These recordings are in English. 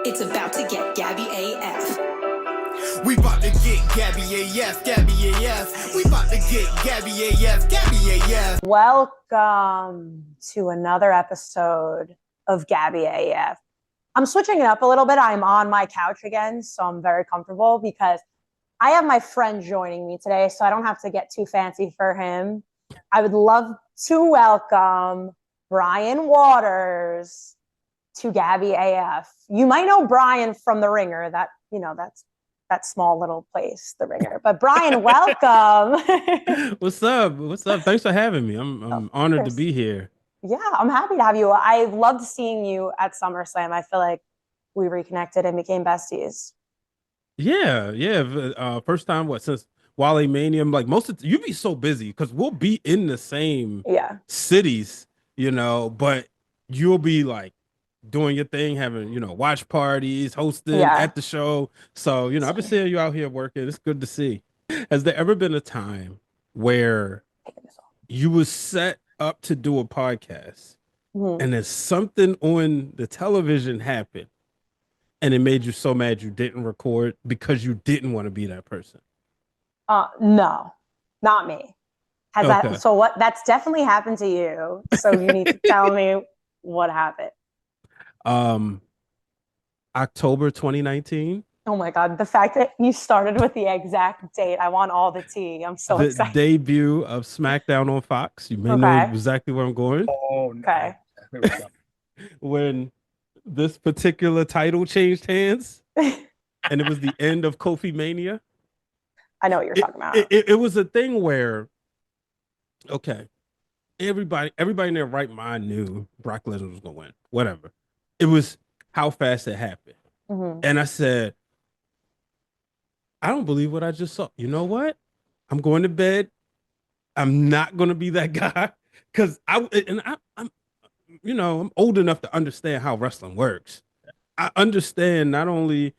It's about to get Gabby AF. We about to get Gabby AF, Gabby AF. We about to get Gabby AF, Gabby AF. Welcome to another episode of Gabby AF. I'm switching it up a little bit. I'm on my couch again, so I'm very comfortable because I have my friend joining me today, so I don't have to get too fancy for him. I would love to welcome Brian Waters to Gabby AF. You might know Brian from The Ringer. That's that small little place, The Ringer. But Brian, welcome. What's up? What's up? Thanks for having me. I'm honored to be here. Yeah, I'm happy to have you. I loved seeing you at SummerSlam. I feel like we reconnected and became besties. Yeah. First time since Wale Mania. I'm like you be so busy because we'll be in the same cities, but you'll be like doing your thing, having watch parties, hosting at the show. So I've been seeing you out here working. It's good to see. Has there ever been a time where you was set up to do a podcast and then something on the television happened and it made you so mad you didn't record because you didn't want to be that person? No, not me. That's definitely happened to you. So you need to tell me what happened. October 2019. Oh my God. The fact that you started with the exact date. I want all the tea. I'm so excited. The debut of SmackDown on Fox. You may know exactly where I'm going. Oh, okay. When this particular title changed hands and it was the end of Kofi Mania. I know what you're talking about. It was a thing where, everybody in their right mind knew Brock Lesnar was going to win. Whatever. It was how fast it happened. Mm-hmm. And I said, I don't believe what I just saw. You know what? I'm going to bed. I'm not going to be that guy. Because I'm old enough to understand how wrestling works. I understand not only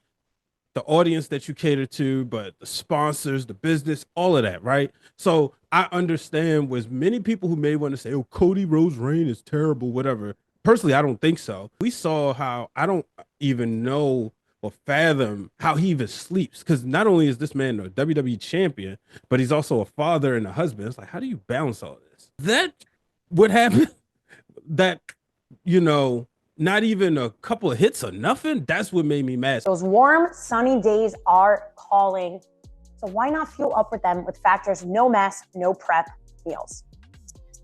the audience that you cater to, but the sponsors, the business, all of that, right? So I understand with many people who may want to say, oh, Cody Rhodes' reign is terrible, whatever. Personally, I don't think so. We saw how I don't even know or fathom how he even sleeps. Because not only is this man a WWE champion, but he's also a father and a husband. It's like, how do you balance all this? That would happen. That, not even a couple of hits or nothing. That's what made me mad. Those warm, sunny days are calling. So why not fuel up with them with Factor's no mess, no prep meals?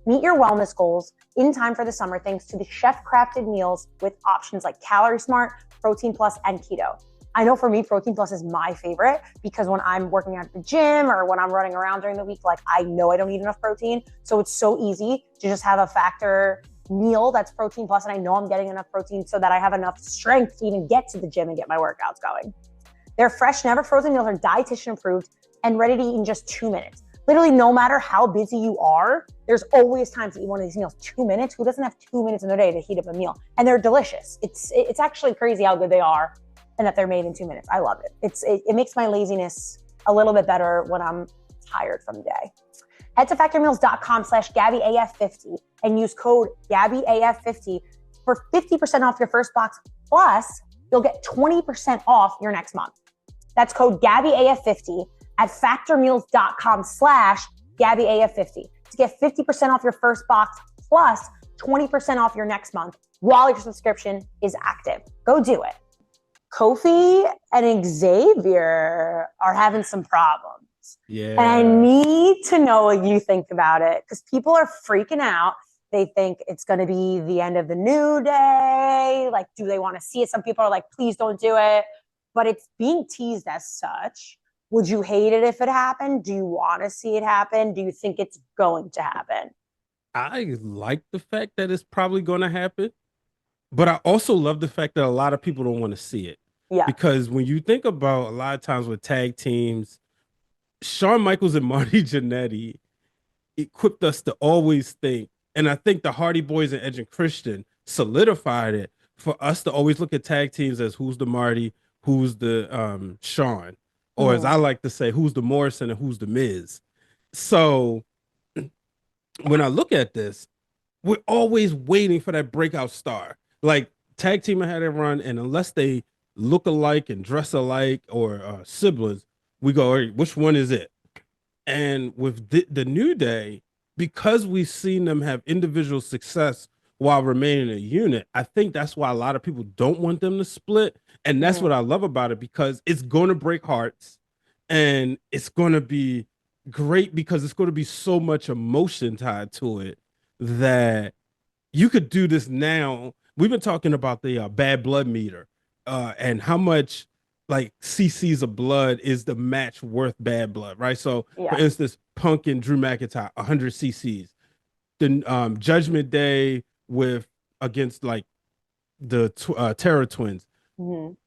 Meet your wellness goals in time for the summer thanks to the chef-crafted meals with options like Calorie Smart, Protein Plus, and Keto. I know for me, Protein Plus is my favorite because when I'm working at the gym or when I'm running around during the week, I know I don't eat enough protein. So it's so easy to just have a Factor meal that's Protein Plus, and I know I'm getting enough protein so that I have enough strength to even get to the gym and get my workouts going. Their fresh, never frozen meals are dietitian approved and ready to eat in just 2 minutes. Literally, no matter how busy you are, there's always time to eat one of these meals. 2 minutes? Who doesn't have 2 minutes in their day to heat up a meal? And they're delicious. It's actually crazy how good they are and that they're made in 2 minutes. I love it. It makes my laziness a little bit better when I'm tired from the day. Head to factormeals.com/GabbyAF50 and use code GabbyAF50 for 50% off your first box. Plus, you'll get 20% off your next month. That's code GabbyAF50 at factormeals.com/GabbyAF50 to get 50% off your first box plus 20% off your next month while your subscription is active. Go do it. Kofi and Xavier are having some problems. Yeah. And I need to know what you think about it because people are freaking out. They think it's going to be the end of the New Day. Like, do they want to see it? Some people are like, please don't do it. But it's being teased as such. Would you hate it if it happened? Do you want to see it happen? Do you think it's going to happen? I like the fact that it's probably going to happen. But I also love the fact that a lot of people don't want to see it. Yeah. Because when you think about a lot of times with tag teams, Shawn Michaels and Marty Jannetty equipped us to always think, and I think the Hardy Boys and Edge and Christian solidified it for us to always look at tag teams as who's the Marty, who's the Shawn, or as I like to say, who's the Morrison and who's the Miz. So when I look at this, we're always waiting for that breakout star. Like tag team had a run, and unless they look alike and dress alike or siblings, we go, all right, which one is it? And with the New Day, because we've seen them have individual success while remaining a unit, I think that's why a lot of people don't want them to split. And that's what I love about it, because it's going to break hearts and it's going to be great because it's going to be so much emotion tied to it that you could do this now. We've been talking about the bad blood meter and how much like cc's of blood is the match worth bad blood, right? So for instance, Punk and Drew McIntyre, 100 cc's. The Judgment Day with against like the Terror Twins,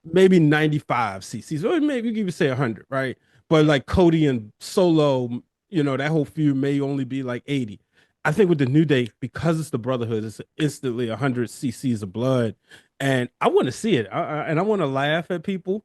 maybe 95 cc's, or maybe you can even say 100, right? But like Cody and Solo, you know, that whole feud may only be like 80. I think with the New Day, because it's the Brotherhood, it's instantly 100 cc's of blood, and I want to see it. And I want to laugh at people.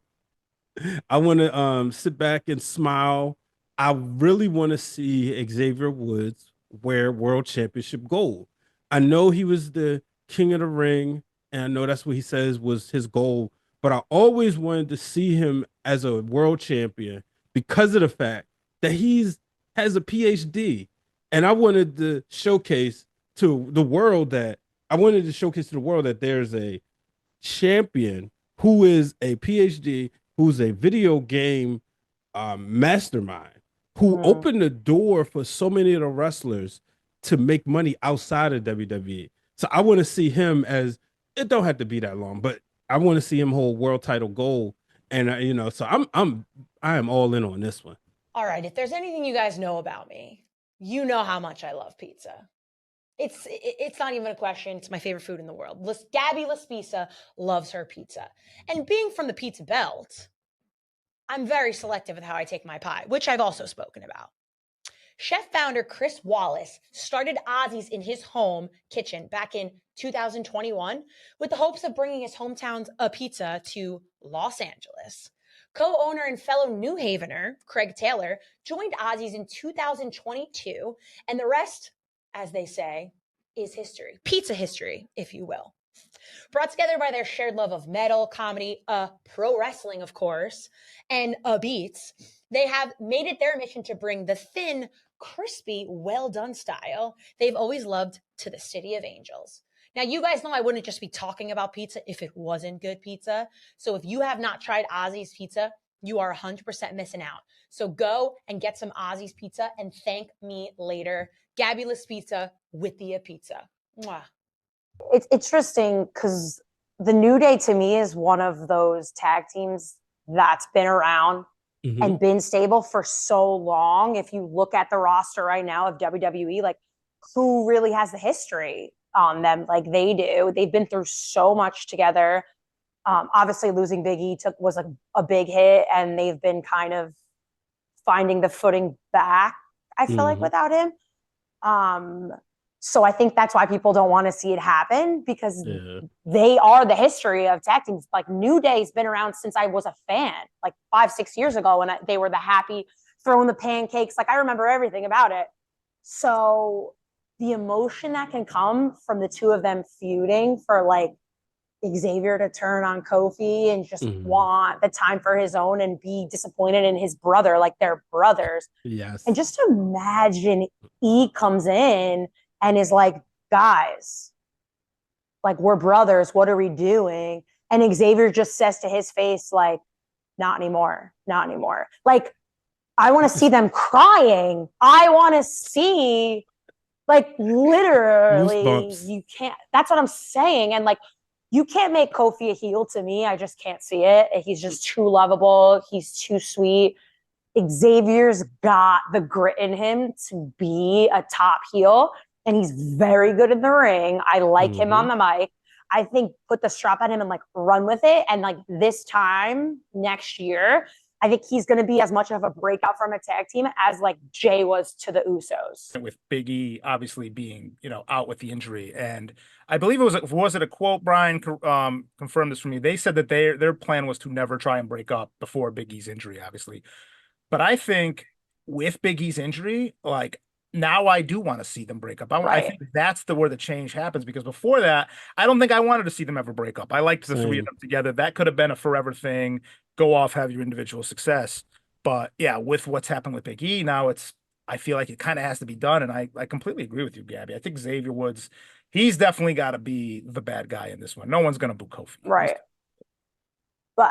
I want to sit back and smile. I really want to see Xavier Woods wear World Championship gold. I know he was the King of the Ring, and I know that's what he says was his goal. But I always wanted to see him as a world champion because of the fact that has a PhD. And I wanted to showcase to the world that there's a champion who is a PhD, who's a video game mastermind, who opened the door for so many of the wrestlers to make money outside of WWE. So I want to see him as, it don't have to be that long, but I want to see him hold world title gold. And so I am all in on this one. All right, if there's anything you guys know about me, you know how much I love pizza. It's not even a question. It's my favorite food in the world. Gabby Laspisa loves her pizza. And being from the Pizza Belt, I'm very selective with how I take my pie, which I've also spoken about. Chef founder Chris Wallace started Ozzy's in his home kitchen back in 2021 with the hopes of bringing his hometown's pizza to Los Angeles. Co-owner and fellow New Havener, Craig Taylor, joined Ozzy's in 2022, and the rest, as they say, is history. Pizza history, if you will. Brought together by their shared love of metal, comedy, pro wrestling, of course, and beats, they have made it their mission to bring the thin, crispy, well-done style they've always loved to the City of Angels. Now, you guys know I wouldn't just be talking about pizza if it wasn't good pizza. So if you have not tried Ozzy's pizza, you are 100% missing out. So go and get some Ozzy's pizza and thank me later. Gabulous Pizza with the pizza. Mwah. It's interesting because the New Day to me is one of those tag teams that's been around and been stable for so long. If you look at the roster right now of WWE, like who really has the history on them like they do? They've been through so much together. Obviously losing Big E was a big hit, and they've been kind of finding the footing back, I feel like, without him. So I think that's why people don't want to see it happen, because they are the history of tag teams. Like New Day's been around since I was a fan, like 5-6 years ago, when they were the happy throwing the pancakes. Like I remember everything about it. So the emotion that can come from the two of them feuding for like Xavier to turn on Kofi and just want the time for his own and be disappointed in his brother, like they're brothers. Yes. And just imagine E comes in and is like, guys, like we're brothers. What are we doing? And Xavier just says to his face, like, not anymore, not anymore. Like, I want to see them crying. I want to see, like, literally, Goosebumps. you can't. That's what I'm saying. And like, you can't make Kofi a heel to me. I just can't see it. He's just too lovable. He's too sweet. Xavier's got the grit in him to be a top heel, and he's very good in the ring. I like him on the mic. I think put the strap on him and like run with it. And like this time next year, I think he's going to be as much of a breakout from a tag team as like Jay was to the Usos. With Big E obviously being, out with the injury. And I believe was it a quote, Brian confirmed this for me. They said that their plan was to never try and break up before Big E's injury, obviously. But I think with Big E's injury, like now I do want to see them break up. I Right. think that's where the change happens, because before that, I don't think I wanted to see them ever break up. I liked the three of Same. them together. That could have been a forever thing. Go off, have your individual success. But yeah, with what's happened with Big E, now I feel like it kind of has to be done. And I completely agree with you, Gabby. I think Xavier Woods, he's definitely got to be the bad guy in this one. No one's going to boo Kofi. Right. But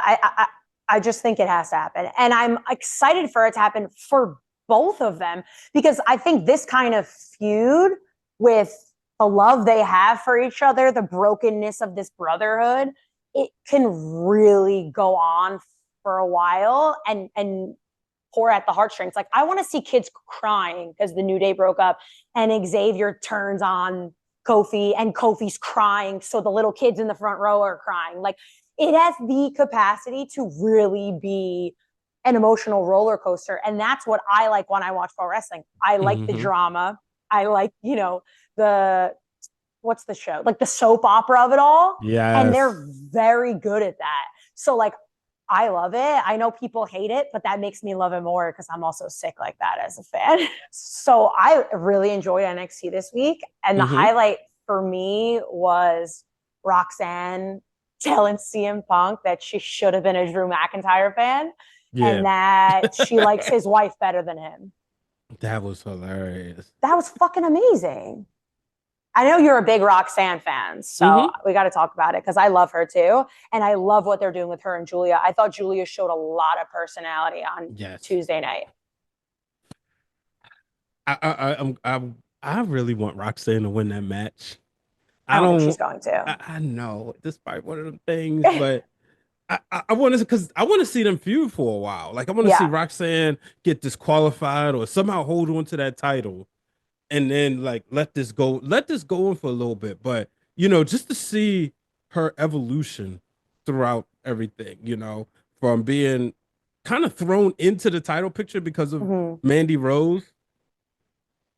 I just think it has to happen. And I'm excited for it to happen for both of them, because I think this kind of feud, with the love they have for each other, the brokenness of this brotherhood, it can really go on for a while and pour at the heartstrings. Like, I want to see kids crying because the New Day broke up, and Xavier turns on Kofi and Kofi's crying, so the little kids in the front row are crying. Like, it has the capacity to really be an emotional roller coaster. And that's what I like when I watch pro wrestling. I like the drama. I like, what's the show? Like the soap opera of it all. Yeah. And they're very good at that. So like, I love it. I know people hate it, but that makes me love it more because I'm also sick like that as a fan. So I really enjoyed NXT this week. And the highlight for me was Roxanne telling CM Punk that she should have been a Drew McIntyre fan, and that she likes his wife better than him. That was hilarious. That was fucking amazing. I know you're a big Roxanne fan, so we got to talk about it because I love her too. And I love what they're doing with her and Giulia. I thought Giulia showed a lot of personality on Tuesday night. I really want Roxanne to win that match. I don't think she's going to. I know, despite one of them things, but I want to, because I want to see them feud for a while. Like, I want to see Roxanne get disqualified or somehow hold on to that title, and then like let this go on for a little bit. But just to see her evolution throughout everything, from being kind of thrown into the title picture because of Mandy Rose,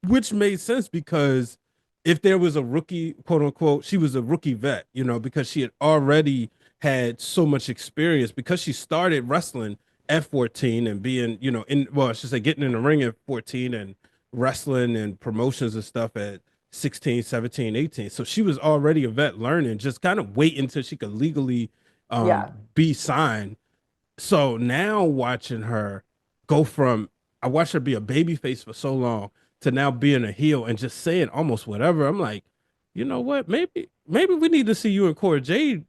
which made sense because if there was a rookie, quote unquote, she was a rookie vet, because she had already had so much experience, because she started wrestling at 14 and being, I should say getting in the ring at 14 and wrestling and promotions and stuff at 16, 17, 18. So she was already a vet learning, just kind of wait until she could legally be signed. So now watching her go from, I watched her be a babyface for so long to now being a heel and just saying almost whatever. I'm like, you know what? Maybe we need to see you and Cora Jade,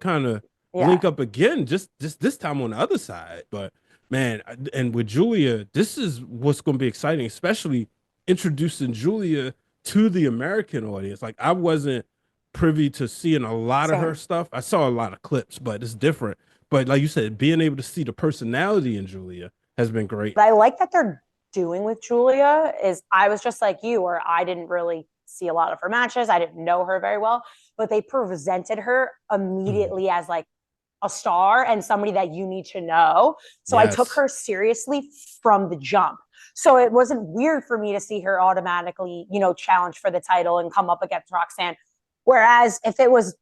kind of link up again, just this time on the other side. But man, and with Giulia, this is what's going to be exciting, especially introducing Giulia to the American audience. Like, I wasn't privy to seeing a lot of her stuff. I saw a lot of clips, but it's different. But like you said, being able to see the personality in Giulia has been great. What I like that they're doing with Giulia is, I was just like you, where I didn't really see a lot of her matches. I didn't know her very well, but they presented her immediately as like a star and somebody that you need to know. So I took her seriously from the jump. So it wasn't weird for me to see her automatically, challenge for the title and come up against Roxanne. Whereas if it was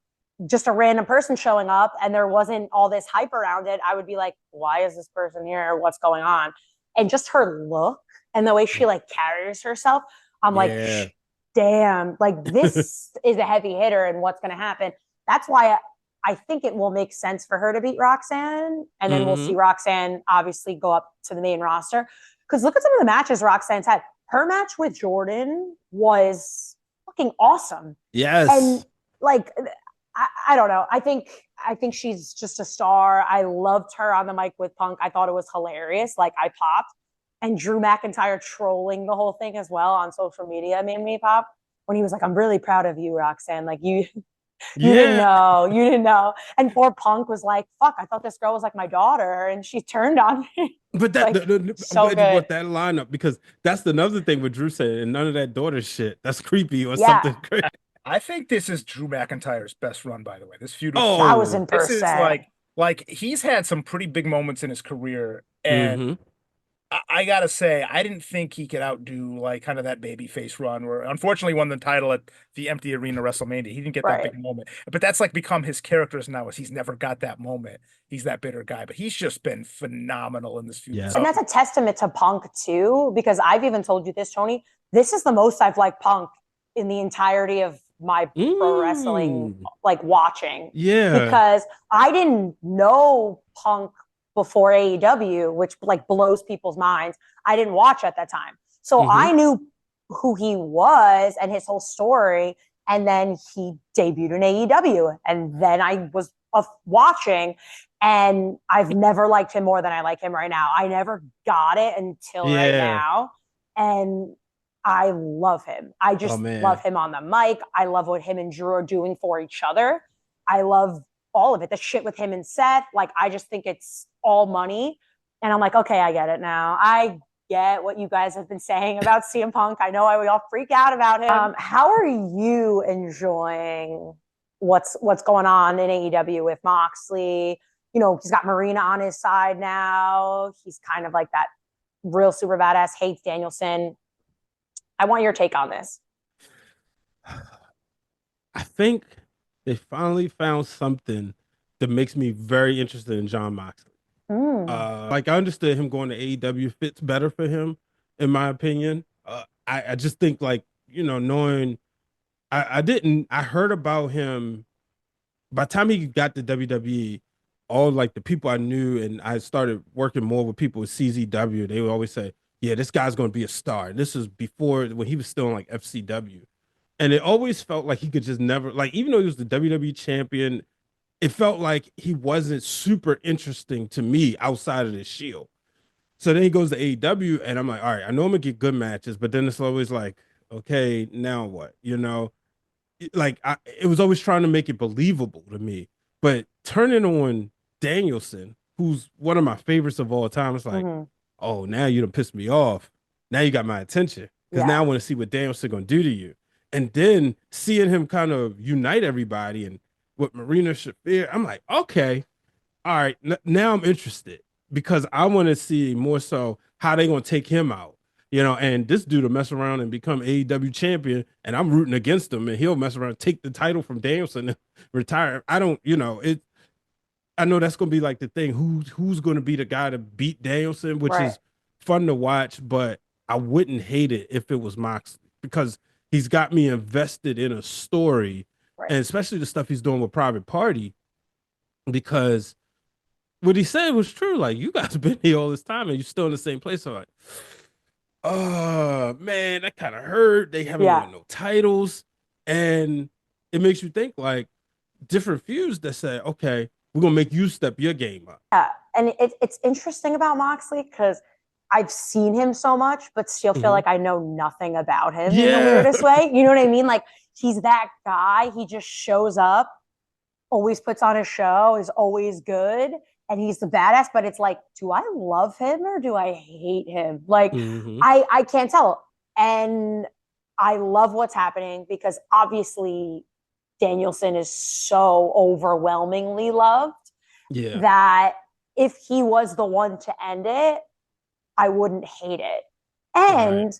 just a random person showing up and there wasn't all this hype around it, I would be like, why is this person here? What's going on? And just her look and the way she like carries herself, I'm like, damn, like this is a heavy hitter, and what's going to happen? That's why I think it will make sense for her to beat Roxanne. And then we'll see Roxanne obviously go up to the main roster. Because look at some of the matches Roxanne's had. Her match with Jordan was fucking awesome. Yes. And like, I don't know. I think she's just a star. I loved her on the mic with Punk. I thought it was hilarious. Like, I popped. And Drew McIntyre trolling the whole thing as well on social media made me pop when he was like, I'm really proud of you, Roxanne. Like, you didn't know. And poor Punk was like, fuck, I thought this girl was like my daughter, and she turned on me. But that, like, I'm glad you brought that line up, because that's another thing with Drew saying, and none of that daughter shit. That's creepy or something crazy. I think this is Drew McIntyre's best run, by the way. This feud. That was in Pearce. This is like he's had some pretty big moments in his career, and I gotta say, I didn't think he could outdo like kind of that babyface run where unfortunately won the title at the empty arena WrestleMania. He didn't get that Right. big moment, but that's like become his characters now. Is he's never got that moment. He's that bitter guy, but he's just been phenomenal in this feud. Yes. And that's a testament to Punk too, because I've even told you this, Tony. This is the most I've liked Punk in the entirety of my pro wrestling like watching. Yeah. Because I didn't know Punk before AEW, which like blows people's minds. I didn't watch at that time. So I knew who he was and his whole story. And then he debuted in AEW. And then I was watching, and I've never liked him more than I like him right now. I never got it until right now. And I love him. I just love him on the mic. I love what him and Drew are doing for each other. I love all of it. The shit with him and Seth. Like, I just think it's all money. And I'm like, okay, I get it now. I get what you guys have been saying about CM Punk. I know we all freak out about him. How are you enjoying what's going on in AEW with Moxley? You know, he's got Marina on his side now. He's kind of like that real super badass, hates Danielson. I want your take on this. I think they finally found something that makes me very interested in John Moxley. Like, I understood him going to AEW fits better for him, in my opinion. I just think, like, you know, knowing I heard about him by the time he got to WWE. All like the people I knew, and I started working more with people with CZW, they would always say, yeah, this guy's going to be a star. And this was before, when he was still in like FCW. And it always felt like he could just never, like, even though he was the WWE champion, it felt like he wasn't super interesting to me outside of the Shield. So then he goes to AEW, and I'm like, all right, I know I'm gonna get good matches, but then it's always like, okay, now what? You know, like, it was always trying to make it believable to me. But turning on Danielson, who's one of my favorites of all time, it's like, oh, now you done pissed me off. Now you got my attention, because now I want to see what Danielson gonna do to you. And then seeing him kind of unite everybody and with Marina Shafir, I'm like, okay, all right, now I'm interested, because I want to see more so how they gonna take him out, you know. And this dude will mess around and become AEW champion, and I'm rooting against him, and he'll mess around and take the title from Danielson and retire. I don't, you know, it. I know that's gonna be like the thing. Who's gonna be the guy to beat Danielson, which is fun to watch, but I wouldn't hate it if it was Moxley, because he's got me invested in a story, and especially the stuff he's doing with Private Party, because what he said was true. Like, you guys have been here all this time and you're still in the same place. So like, oh man, that kind of hurt. They haven't won no titles. And it makes you think, like, different feuds that say, okay, we're gonna make you step your game up. Yeah, and it's interesting about Moxley because I've seen him so much, but still feel like I know nothing about him in the weirdest way. You know what I mean? Like, he's that guy. He just shows up, always puts on a show, is always good, and he's the badass. But it's like, do I love him or do I hate him? Like, I can't tell. And I love what's happening because obviously Danielson is so overwhelmingly loved that if he was the one to end it, I wouldn't hate it. And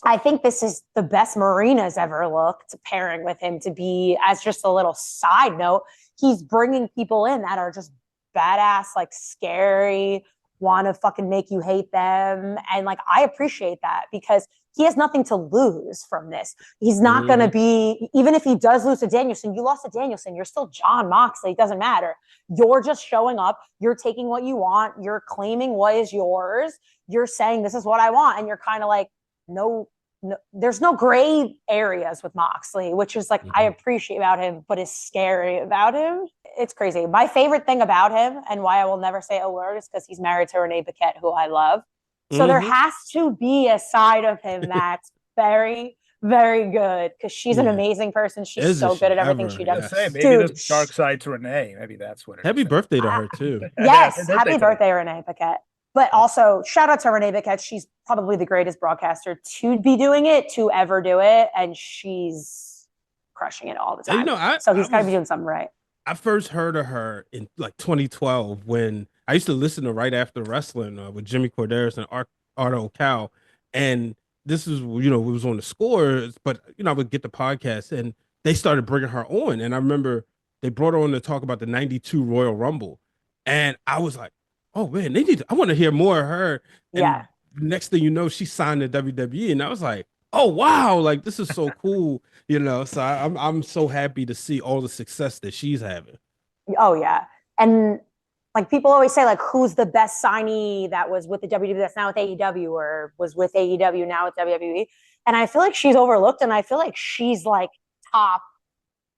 I think this is the best Marina's ever looked, pairing with him, to be, as just a little side note, he's bringing people in that are just badass, like scary, want to fucking make you hate them. And like, I appreciate that because he has nothing to lose from this. He's not going to be, even if he does lose to Danielson, you lost to Danielson, you're still John Moxley. It doesn't matter. You're just showing up. You're taking what you want. You're claiming what is yours. You're saying, this is what I want. And you're kind of like, no, there's no gray areas with Moxley, which is like, I appreciate about him, but is scary about him. It's crazy. My favorite thing about him, and why I will never say a word, is because he's married to Renee Paquette, who I love. So there has to be a side of him that's very, very good, because she's an amazing person. She's so good at everything she does. Maybe there's a dark side to Renee. Maybe that's what it is. Happy birthday to her, too. Yes, happy birthday, Renee Paquette. But also, shout out to Renee Paquette. She's probably the greatest broadcaster to be doing it, to ever do it. And she's crushing it all the time. You know, so he's got to be doing something right. I first heard of her in like 2012 when I used to listen to Right After Wrestling with Jimmy Corderas and Arto Cal, and this is we was on the scores, but I would get the podcast, and they started bringing her on, and I remember they brought her on to talk about the '92 Royal Rumble, and I was like, oh man, I want to hear more of her. And Yeah. next thing you know, she signed to WWE, and I was like, oh wow, like this is so cool, So I'm so happy to see all the success that she's having. Oh yeah. And like people always say, like, who's the best signee that was with the WWE that's now with AEW or was with AEW now with WWE? And I feel like she's overlooked, and I feel like she's like top,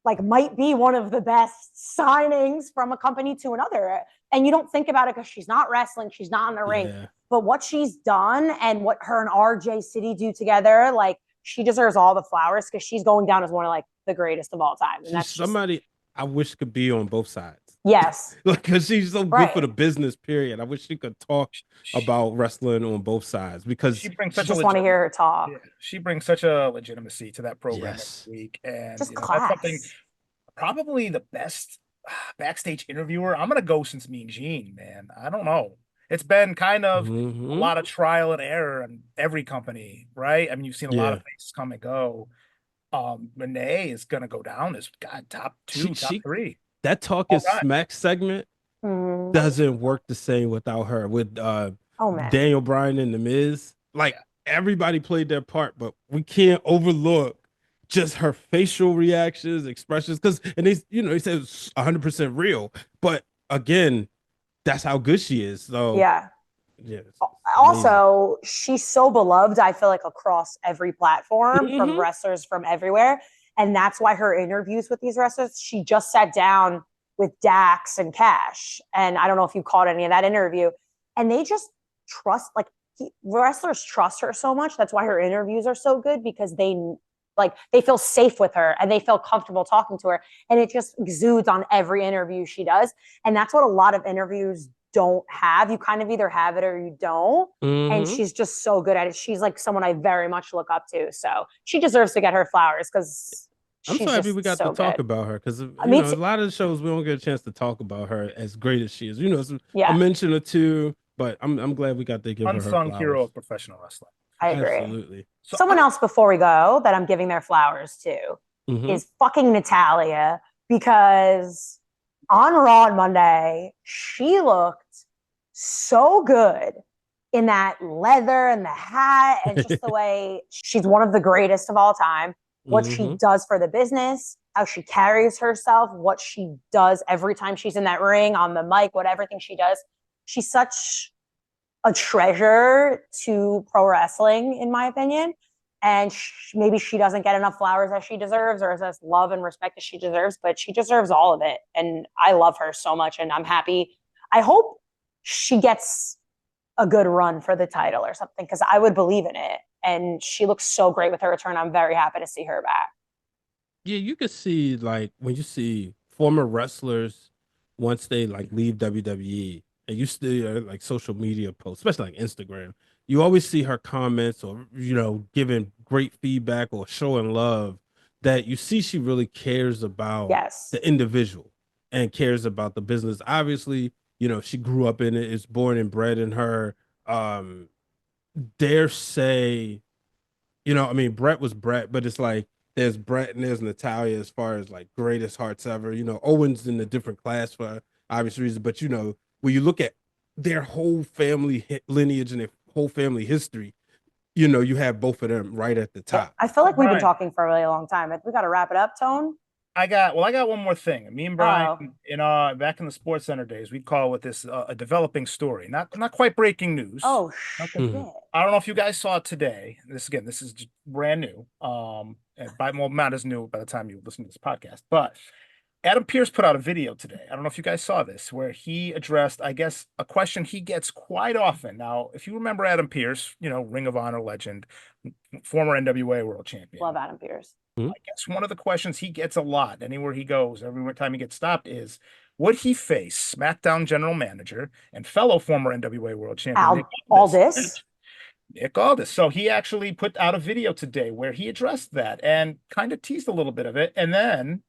like might be one of the best signings from a company to another. And you don't think about it because she's not wrestling, she's not in the ring. But what she's done and what her and RJ City do together, like she deserves all the flowers because she's going down as one of like the greatest of all time. And that's somebody I wish could be on both sides. Yes. Like, because she's so good for the business, period. I wish she could talk about wrestling on both sides because she brings such just want to hear her talk. Yeah, she brings such a legitimacy to that program every week. And just class. That's something, probably the best backstage interviewer. I'm going to go since Mean Gene, man. I don't know. It's been kind of a lot of trial and error in every company, right? I mean, you've seen a lot of faces come and go. Renee is going to go down as top 2, top 3. That Talk is Smack segment doesn't work the same without her. With Daniel Bryan and The Miz, like everybody played their part, but we can't overlook just her facial reactions, expressions, because he said it's 100% real. But again, that's how good she is. So yeah. Also, she's so beloved, I feel like, across every platform from wrestlers from everywhere. And that's why her interviews with these wrestlers, she just sat down with Dax and Cash. And I don't know if you caught any of that interview. And they just trust, like, wrestlers trust her so much. That's why her interviews are so good, because they feel safe with her and they feel comfortable talking to her. And it just exudes on every interview she does. And that's what a lot of interviews don't have. You kind of either have it or you don't. And she's just so good at it. She's like someone I very much look up to. So she deserves to get her flowers because I'm so happy we got to talk about her, because a lot of the shows we don't get a chance to talk about her as great as she is. A mention or two, but I'm glad we got to give her unsung flowers. Hero of professional wrestling. I agree. Absolutely. So someone else before we go that I'm giving their flowers to is fucking Natalya, because on Raw on Monday, she looked so good in that leather and the hat and just the way she's one of the greatest of all time. What she does for the business, how she carries herself, what she does every time she's in that ring, on the mic, everything she does. She's such a treasure to pro wrestling, in my opinion. And maybe she doesn't get enough flowers as she deserves, or as love and respect as she deserves, but she deserves all of it. And I love her so much, and I'm happy. I hope she gets a good run for the title or something, because I would believe in it. And she looks so great with her return. I'm very happy to see her back. Yeah, you could see, like, when you see former wrestlers, once they leave WWE, and you still like social media posts, especially like Instagram, you always see her comments or giving great feedback or showing love, that you see she really cares about the individual and cares about the business. Obviously, she grew up in it, is born and bred in her. Dare say, Brett was Brett, but it's like there's Brett and there's Natalya as far as like greatest hearts ever. Owen's in a different class for obvious reasons, but when you look at their whole family lineage and their whole family history, you have both of them right at the top. I feel like we've been talking for a really long time. We got to wrap it up, Tone. I got one more thing. Me and Brian, back in the Sports Center days, we'd call this a developing story. Not quite breaking news. Oh, shit. I don't know if you guys saw it today. This is brand new. Not as new by the time you listen to this podcast, but Adam Pearce put out a video today. I don't know if you guys saw this, where he addressed, I guess, a question he gets quite often. Now, if you remember Adam Pearce, Ring of Honor legend, former NWA World Champion. Love Adam Pearce. I guess one of the questions he gets a lot, anywhere he goes, every time he gets stopped, is would he face SmackDown general manager and fellow former NWA World Champion Aldis? Nick Aldis. So he actually put out a video today where he addressed that and kind of teased a little bit of it. And then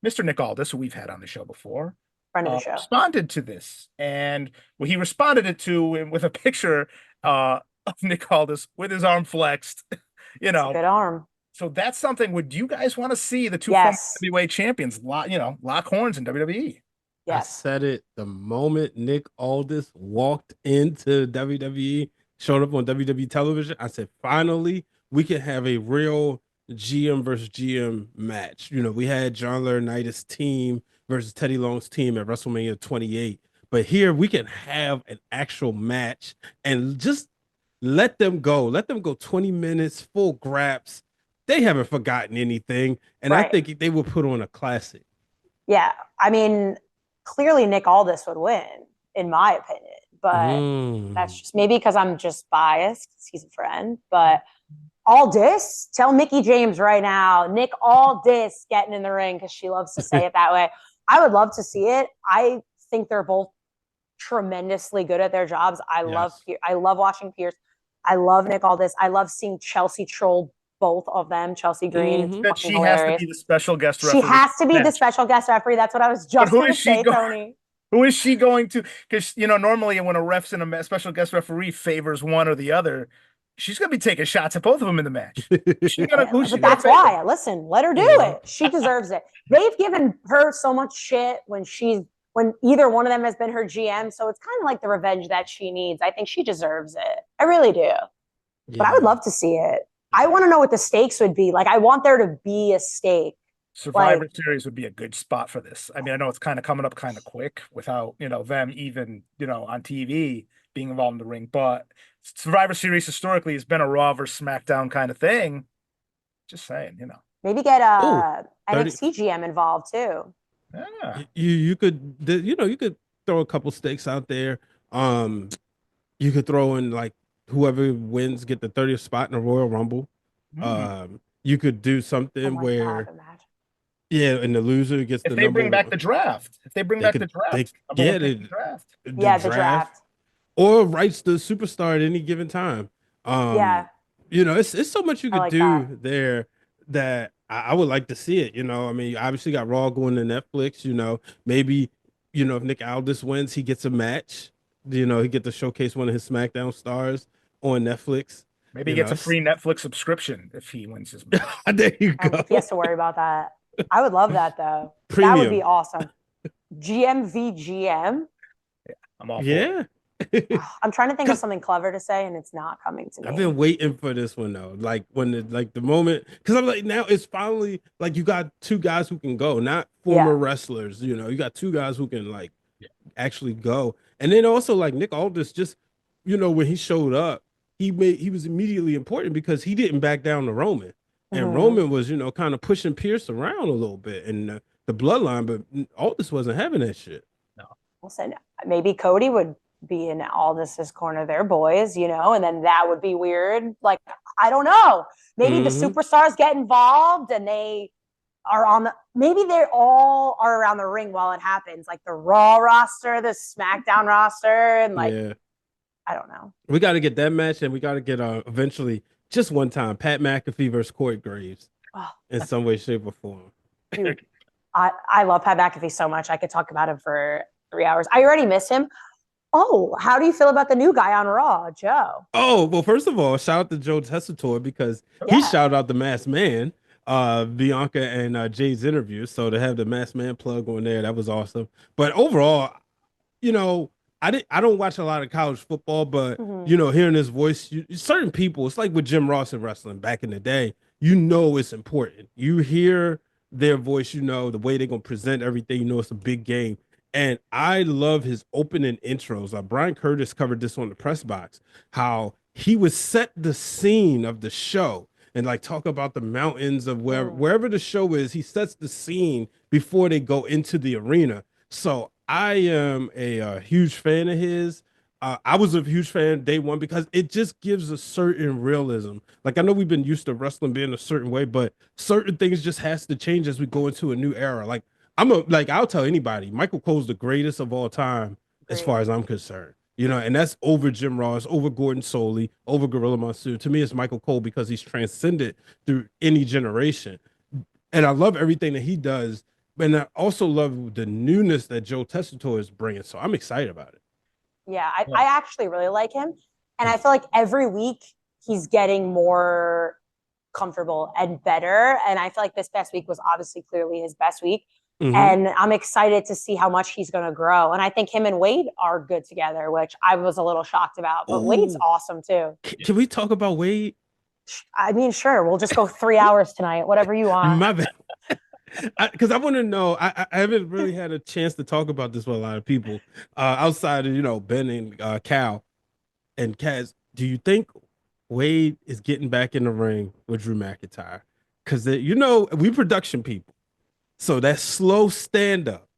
Mr. Nick Aldis, who we've had on the show before, Friend of the show. responded to this, and well, he responded it to with a picture of Nick Aldis with his arm flexed. You It's a know, good arm. so that's something. Would you guys want to see the two former Yes. heavyweight champions lock horns in WWE? I Yes. said it the moment Nick Aldis walked into WWE, showed up on WWE television. I said, finally, we can have a real GM versus GM match. You know, we had John Laurinaitis' team versus Teddy Long's team at WrestleMania 28. But here we can have an actual match and just let them go. Let them go 20 minutes, full graps. They haven't forgotten anything. And I Right. think they will put on a classic. Yeah. I mean, clearly Nick Aldis would win, in my opinion. But that's just maybe because I'm just biased because he's a friend. But Aldis, tell Mickey James right now, Nick Aldis getting in the ring because she loves to say it that way. I would love to see it. I think they're both tremendously good at their jobs. I love watching Pearce. I love Nick Aldis. I love seeing Chelsea troll both of them. Chelsea Green. It's That fucking she hilarious. has to be the special guest She referee. has to be the match. special guest referee. That's what I was just who going to is she say, go- Tony. Who is she going to? Because normally when a ref's in a special guest referee favors one or the other, she's going to be taking shots at both of them in the match. Who's she But gonna that's favor? why. Listen, let her do it. She deserves it. They've given her so much shit when either one of them has been her GM. So it's kind of like the revenge that she needs. I think she deserves it. I really do. But I would love to see it. I want to know what the stakes would be. Like, I want there to be a stake. Survivor Series would be a good spot for this. I mean, I know it's kind of coming up kind of quick without, them even, on TV being involved in the ring, but Survivor Series historically has been a Raw versus SmackDown kind of thing. Just saying, Maybe get Ooh, 30 NXT GM involved too. Yeah. You could you could throw a couple stakes out there. You could throw in like whoever wins get the 30th spot in the Royal Rumble. You could do something Oh my where God, imagine. yeah, and the loser gets If the they number bring back the draft, the draft. The draft. or writes the superstar at any given time. Yeah. It's so much you I could like do that. there that I would like to see it. I mean, you obviously got Raw going to Netflix. Maybe if Nick Aldis wins, he gets a match. He get to showcase one of his SmackDown stars on Netflix. Maybe he gets a free Netflix subscription if he wins his match. There you And go. he has to worry about that. I would love that though. That Premium. would be awesome. GM v GM. I'm all for Yeah. I'm trying to think of something clever to say, and it's not coming to me. I've been waiting for this one though. Like when the moment, because I'm like, now it's finally like you got two guys who can go, not former wrestlers. You got two guys who can actually go. And then also like Nick Aldis, just when he showed up, he was immediately important because he didn't back down to Roman, and Roman was kind of pushing Pearce around a little bit and the bloodline, but Aldis wasn't having that shit. No. Listen, maybe Cody would be in Aldis's corner, their boys, and then that would be weird. Like, I don't know. Maybe the superstars get involved and they are maybe they all are around the ring while it happens, like the Raw roster, the SmackDown roster, and I don't know. We got to get that match, and we got to get eventually just one time Pat McAfee versus Corey Graves in some way, shape, or form. Dude, I love Pat McAfee so much. I could talk about him for 3 hours. I already miss him. Oh, how do you feel about the new guy on Raw, Joe? Oh, well, first of all, shout out to Joe Tessitore because he shouted out the Masked Man, Bianca and Jay's interview. So to have the Masked Man plug on there, that was awesome. But overall, I don't watch a lot of college football, but hearing his voice, certain people, it's like with Jim Ross in wrestling back in the day, it's important. You hear their voice, the way they're gonna present everything, it's a big game. And I love his opening intros. Brian Curtis covered this on the press box, how he would set the scene of the show and talk about the mountains of wherever the show is. He sets the scene before they go into the arena. So I am a huge fan of his. I was a huge fan day one because it just gives a certain realism. Like, I know we've been used to wrestling being a certain way, but certain things just has to change as we go into a new era. Like, I'll tell anybody, Michael Cole's the greatest of all time as far as I'm concerned. And that's over Jim Ross, over Gordon Soley, over Gorilla Monsoon. To me, it's Michael Cole because he's transcended through any generation. And I love everything that he does And I also love the newness that Joe Tessitore is bringing. So I'm excited about it. Yeah, I actually really like him. And I feel like every week he's getting more comfortable and better. And I feel like this past week was obviously clearly his best week. Mhm. And I'm excited to see how much he's going to grow. And I think him and Wade are good together, which I was a little shocked about. But Wade's awesome too. Can we talk about Wade? I mean, sure, we'll just go 3 hours tonight, whatever you want. My bad. Because I want to know, I haven't really had a chance to talk about this with a lot of people outside of, Ben and Cal and Kaz. Do you think Wade is getting back in the ring with Drew McIntyre? Because, we production people. So that slow stand up.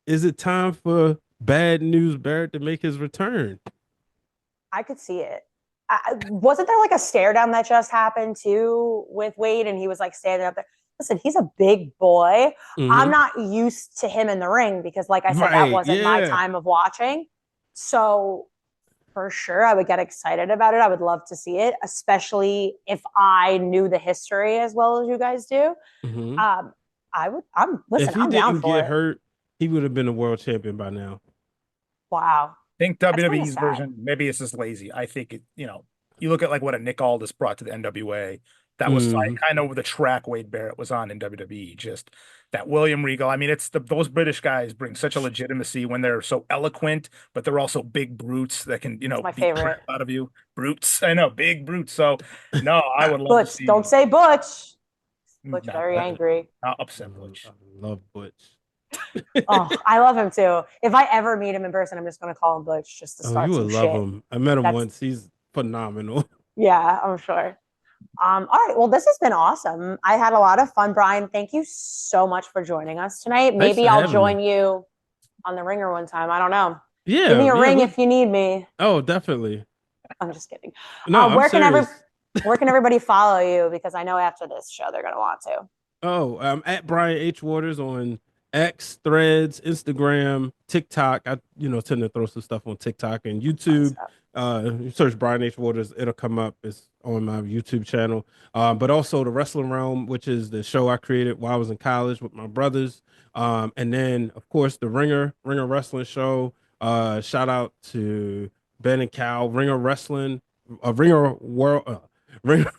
Is it time for Bad News Barrett to make his return? I could see it. Wasn't there like a stare down that just happened too with Wade, and he was like standing up there? Listen, he's a big boy. Mhm. I'm not used to him in the ring because, like I said, that wasn't my time of watching. So for sure, I would get excited about it. I would love to see it, especially if I knew the history as well as you guys do. Mhm. Listen, I'm down for it. If he didn't get hurt, he would have been a world champion by now. Wow. I think That's kinda WWE's sad. version, maybe it's just lazy. I think you look at like what a Nick Aldis brought to the NWA. That was like kind of the track Wade Barrett was on in WWE. Just that William Regal. I mean, it's those British guys bring such a legitimacy when they're so eloquent, but they're also big brutes that can, my beat the favorite. crap out of you. Brutes. I know, big brutes. So no, I would love to Butch, see. don't say Butch. Butch No, very angry. Not upset Butch. I love Butch. Oh, I love him too. If I ever meet him in person, I'm just going to call him Butch just to start you some would love shit. him. I met him once. He's phenomenal. Yeah, I'm sure. All right. Well, this has been awesome. I had a lot of fun, Brian. Thank you so much for joining us tonight. Maybe I'll join you on the Ringer one time. I don't know. Yeah. Give me a ring if you need me. Oh, definitely. I'm just kidding. No, I'm where serious. can everybody follow you? Because I know after this show they're going to want to. Oh, I'm at Brian H. Waters on X, Threads, Instagram, TikTok. I tend to throw some stuff on TikTok and YouTube. You search Brian H. Waters, it'll come up. It's on my YouTube channel. But also the Wrestling Realm, which is the show I created while I was in college with my brothers. And then of course the Ringer Wrestling Show. Shout out to Ben and Cal, Ringer Wrestling, Ringer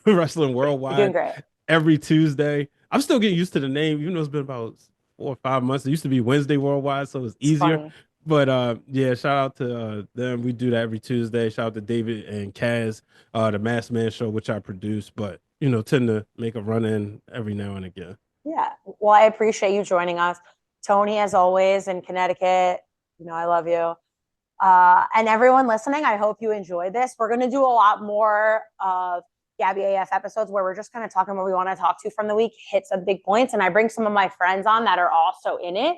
Wrestling Worldwide. You're doing great. Every Tuesday. I'm still getting used to the name, even though it's been about 4 or 5 months. It used to be Wednesday Worldwide, so it's easier. Funny. But yeah, shout out to them. We do that every Tuesday. Shout out to David and Kaz, the Masked Man Show, which I produce, but tend to make a run in every now and again. Yeah. Well, I appreciate you joining us. Tony, as always, in Connecticut. I love you. And everyone listening, I hope you enjoyed this. We're going to do a lot more of Gabby AF episodes where we're just kind of talking what we want to talk to from the week, hit some big points, and I bring some of my friends on that are also in it.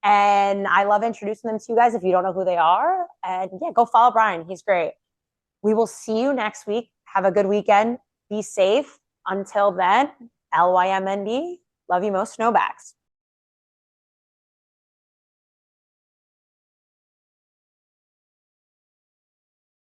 And I love introducing them to you guys if you don't know who they are. And yeah, go follow Brian. He's great. We will see you next week. Have a good weekend. Be safe. Until then, LYMND. Love you most, Snowbacks.